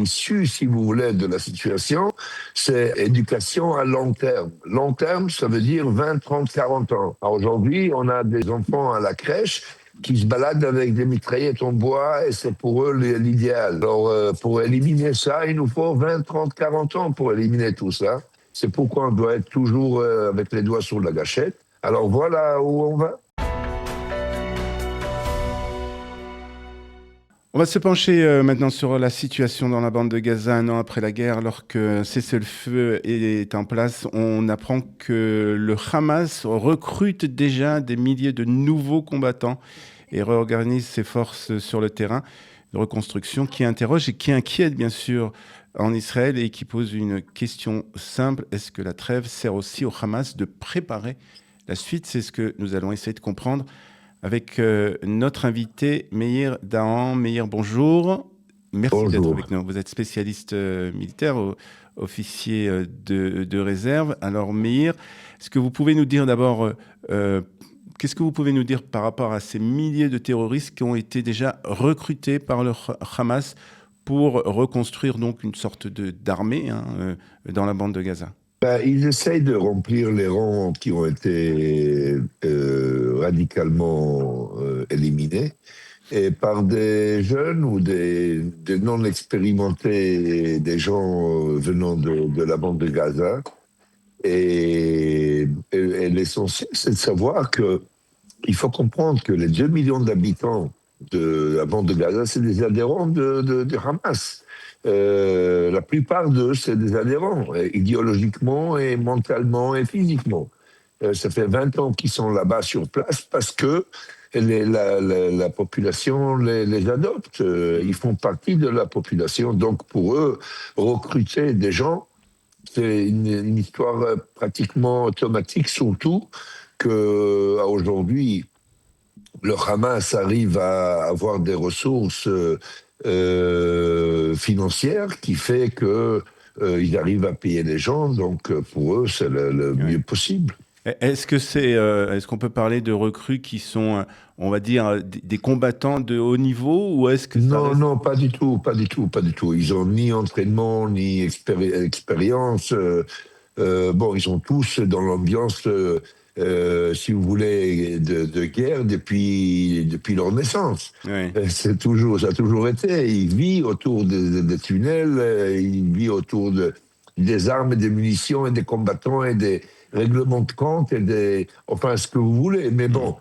l'issue, si vous voulez, de la situation, c'est éducation à long terme. Long terme, ça veut dire 20, 30, 40 ans. Alors aujourd'hui, on a des enfants à la crèche qui se baladent avec des mitraillettes en bois et c'est pour eux l'idéal. Alors pour éliminer ça, il nous faut 20, 30, 40 ans pour éliminer tout ça. C'est pourquoi on doit être toujours avec les doigts sur la gâchette. Alors voilà où on va. On va se pencher maintenant sur la situation dans la bande de Gaza un an après la guerre. Alors que cessez-le-feu est en place, on apprend que le Hamas recrute déjà des milliers de nouveaux combattants et réorganise ses forces sur le terrain. Une reconstruction qui interroge et qui inquiète bien sûr en Israël et qui pose une question simple. Est-ce que la trêve sert aussi au Hamas de préparer la suite? C'est ce que nous allons essayer de comprendre avec notre invité, Meir Dahan. Meir, bonjour. Merci d'être avec nous. Vous êtes spécialiste militaire, officier de réserve. Alors, Meir, est-ce que vous pouvez nous dire d'abord, qu'est-ce que vous pouvez nous dire par rapport à ces milliers de terroristes qui ont été déjà recrutés par le Hamas pour reconstruire donc une sorte d'armée dans la bande de Gaza? Ils essayent de remplir les rangs qui ont été radicalement éliminés et par des jeunes ou des non expérimentés, des gens venant de la bande de Gaza. Et l'essentiel, c'est de savoir qu'il faut comprendre que les 2 millions d'habitants de la bande de Gaza, c'est des adhérents de Hamas. La plupart d'eux, c'est des adhérents, idéologiquement et mentalement et physiquement. Ça fait 20 ans qu'ils sont là-bas sur place parce que la population les adopte. Ils font partie de la population. Donc pour eux, recruter des gens, c'est une histoire pratiquement automatique, surtout qu'aujourd'hui, le Hamas arrive à avoir des ressources financières qui fait qu'ils arrivent à payer les gens. Donc pour eux, c'est le mieux possible. Est-ce qu'on peut parler de recrues qui sont, on va dire, des combattants de haut niveau, ou est-ce que Non, pas du tout. Ils ont ni entraînement, ni expérience. Ils sont tous dans l'ambiance, si vous voulez, de guerre depuis leur naissance. Oui. Ça a toujours été. Ils vivent autour des tunnels, ils vivent autour des armes et des munitions et des combattants et des règlements de compte enfin ce que vous voulez. Mais bon,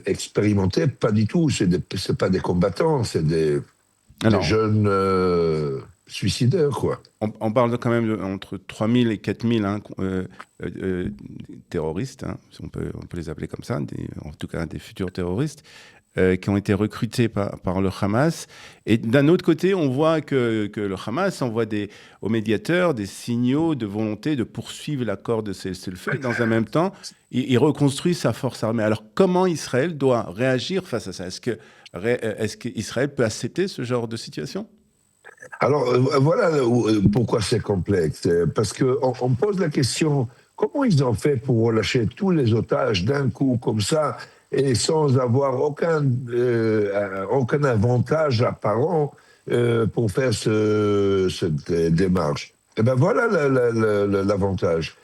expérimentés, pas du tout. C'est pas des combattants, c'est des jeunes suicidaires, quoi. On parle quand même entre 3000 et 4000 terroristes, on peut les appeler comme ça, en tout cas des futurs terroristes, qui ont été recrutés par le Hamas. Et d'un autre côté, on voit que le Hamas envoie aux médiateurs des signaux de volonté de poursuivre l'accord de cessez-le-feu. Dans un même temps, il reconstruit sa force armée. Alors, comment Israël doit réagir face à ça? Est-ce qu'Israël peut accepter ce genre de situation? Alors, voilà pourquoi c'est complexe. Parce qu'on pose la question, comment ils ont fait pour relâcher tous les otages d'un coup comme ça et sans avoir aucun avantage apparent pour faire cette démarche? Eh bien, voilà l'avantage.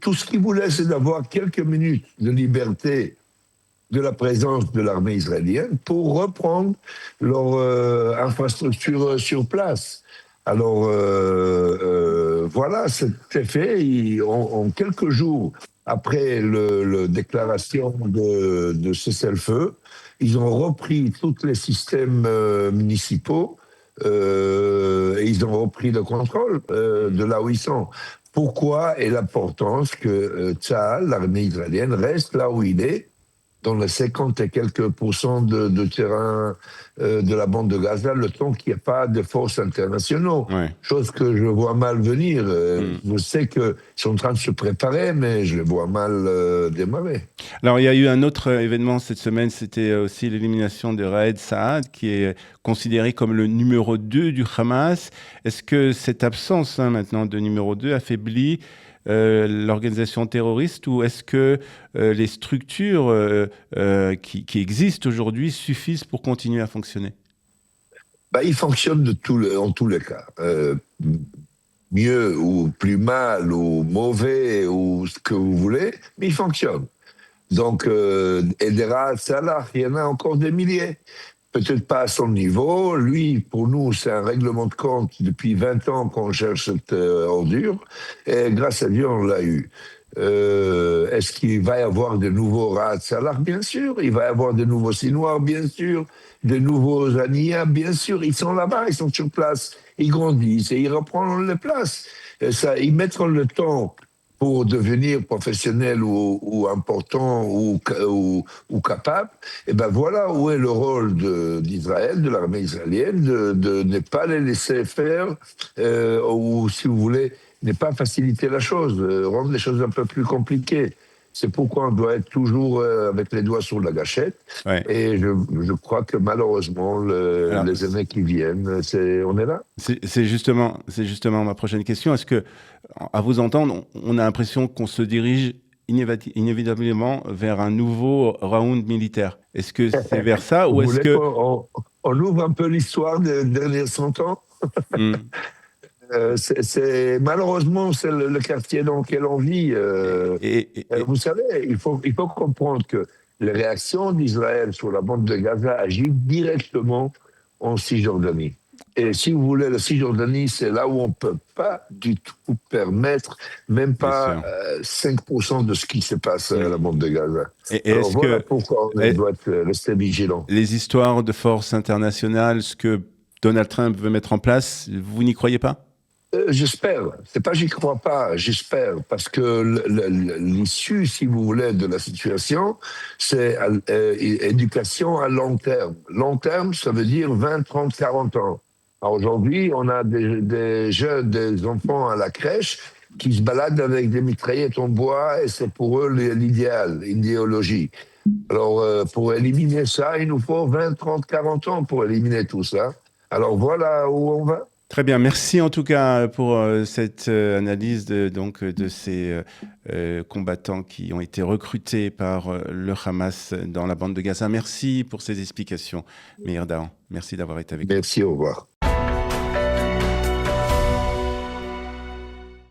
Tout ce qu'ils voulaient, c'est d'avoir quelques minutes de liberté de la présence de l'armée israélienne pour reprendre leur infrastructure sur place. Alors, voilà, c'était fait. En quelques jours après la déclaration de cessez-le-feu, ils ont repris tous les systèmes municipaux et ils ont repris le contrôle de là où ils sont. Pourquoi est l'importance que Tsahal, l'armée israélienne, reste là où il est, dans les 50 et quelques pourcents de terrain de la bande de Gaza, le temps qu'il n'y ait pas de forces internationaux. Ouais. Chose que je vois mal venir. Je sais qu'ils sont en train de se préparer, mais je les vois mal démarrer. Alors, il y a eu un autre événement cette semaine, c'était aussi l'élimination de Raed Saad, qui est considéré comme le numéro 2 du Hamas. Est-ce que cette absence maintenant de numéro 2 affaiblit l'organisation terroriste, ou est-ce que les structures qui existent aujourd'hui suffisent pour continuer à fonctionner? Il fonctionne en tous les cas. Mieux ou plus mal ou mauvais ou ce que vous voulez, mais il fonctionne. Donc, et des rats Salah, il y en a encore des milliers. Peut-être pas à son niveau. Lui, pour nous, c'est un règlement de compte depuis 20 ans qu'on cherche cette ordure. Et grâce à Dieu, on l'a eu. Est-ce qu'il va y avoir de nouveaux rats Salah? Bien sûr. Il va y avoir de nouveaux Sinois, bien sûr. De nouveaux Ania, bien sûr. Ils sont là-bas, ils sont sur place. Ils grandissent et ils reprennent les places. Et ça, ils mettront le temps pour devenir professionnel ou important ou capable, et ben voilà où est le rôle d'Israël, de l'armée israélienne, de ne pas les laisser faire, ou si vous voulez, ne pas faciliter la chose, rendre les choses un peu plus compliquées. C'est pourquoi on doit être toujours avec les doigts sur la gâchette. Ouais. Et je crois que malheureusement, Alors, les années qui viennent, on est là. c'est justement ma prochaine question. Est-ce que, à vous entendre, on a l'impression qu'on se dirige inévitablement vers un nouveau round militaire? Est-ce que c'est vers ça Vous ou est-ce voulez que... on ouvre un peu l'histoire des derniers 100 ans? Hmm. Malheureusement, c'est le quartier dans lequel on vit. Et- Vous savez, il faut comprendre que les réactions d'Israël sur la bande de Gaza agissent directement en Cisjordanie. Et si vous voulez, la Cisjordanie, c'est là où on ne peut pas du tout permettre, même bien pas sûr. 5% de ce qui se passe à la Hmm. bande de Gaza. Et Alors est-ce voilà que pourquoi on est- doit rester vigilant. les histoires de forces internationales, ce que Donald Trump veut mettre en place, vous n'y croyez pas? J'espère. C'est pas j'y crois pas, j'espère. Parce que l'issue, si vous voulez, de la situation, c'est éducation à long terme. Long terme, ça veut dire 20, 30, 40 ans. Alors aujourd'hui, on a des jeunes, des enfants à la crèche qui se baladent avec des mitraillettes en bois et c'est pour eux l'idéal, l'idéologie. Alors, pour éliminer ça, il nous faut 20, 30, 40 ans pour éliminer tout ça. Alors voilà où on va. Très bien, merci en tout cas pour cette analyse de ces combattants qui ont été recrutés par le Hamas dans la bande de Gaza. Merci pour ces explications, Meir Dahan. Merci d'avoir été avec nous. Merci, au revoir.